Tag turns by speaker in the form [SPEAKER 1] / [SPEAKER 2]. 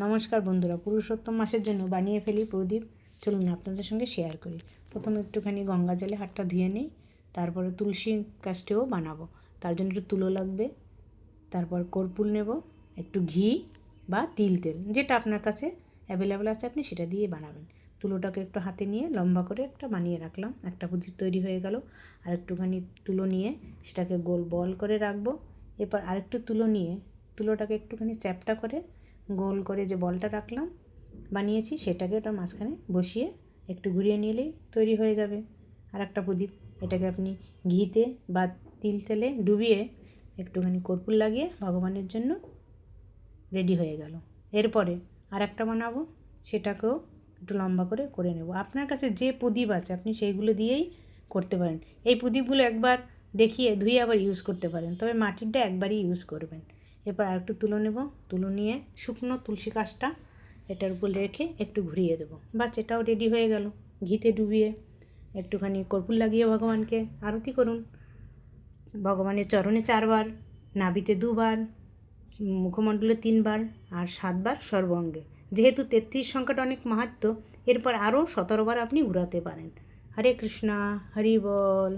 [SPEAKER 1] নমস্কার বন্ধুরা, পুরুষোত্তম মাসের জন্য বানিয়ে ফেলি প্রদীপ। চলুন আপনাদের সঙ্গে শেয়ার করি। প্রথমে একটুখানি গঙ্গা জলে হাতটা ধুয়ে নিই, তারপরে তুলসী কাষ্ঠেও বানাবো। তার জন্য একটু তুলো লাগবে, তারপর কর্পূর নেব, একটু ঘি বা তিল তেল, যেটা আপনার কাছে অ্যাভেলেবেল আছে আপনি সেটা দিয়ে বানাবেন। তুলোটাকে একটু হাতে নিয়ে লম্বা করে একটা বানিয়ে রাখলাম, একটা প্রদীপ তৈরি হয়ে গেল। আর একটুখানি তুলো নিয়ে সেটাকে গোল বল করে রাখবো। এরপর আরেকটু তুলো নিয়ে তুলোটাকে একটুখানি চ্যাপটা করে গোল করে যে বলটা রাখলাম বানিয়েছি, সেটাকে ওটার মাঝখানে বসিয়ে একটু ঘুরিয়ে নিলেই তৈরি হয়ে যাবে আর একটা প্রদীপ। এটাকে আপনি ঘিতে বা তিল তেলে ডুবিয়ে একটুখানি কর্পূর লাগিয়ে ভগবানের জন্য রেডি হয়ে গেল। এরপরে আর একটা বানাবো, সেটাকেও একটু লম্বা করে নেব। আপনার কাছে যে প্রদীপ আছে আপনি সেইগুলো দিয়েই করতে পারেন। এই প্রদীপগুলো একবার দেখিয়ে ধুয়ে আবার ইউজ করতে পারেন, তবে মাটিরটা একবারই ইউজ করবেন। এরপর আর একটু তুলো নেব, তুলো নিয়ে শুকনো তুলসী কাঠটা এটার উপর রেখে একটু ঘুরিয়ে দেবো, বাস এটাও রেডি হয়ে গেল। ঘিতে ডুবিয়ে একটুখানি কর্পূর লাগিয়ে ভগবানকে আরতি করুন। ভগবানের চরণে 4 বার, নাভিতে 2 বার, মুখমণ্ডলে 3 বার আর 7 বার সর্বাঙ্গে। যেহেতু 33 সংখ্যাটা অনেক মাহাত্ম্য, এরপর আরও 17 বার আপনি ঘোরাতে পারেন। হরে কৃষ্ণা, হরি বল।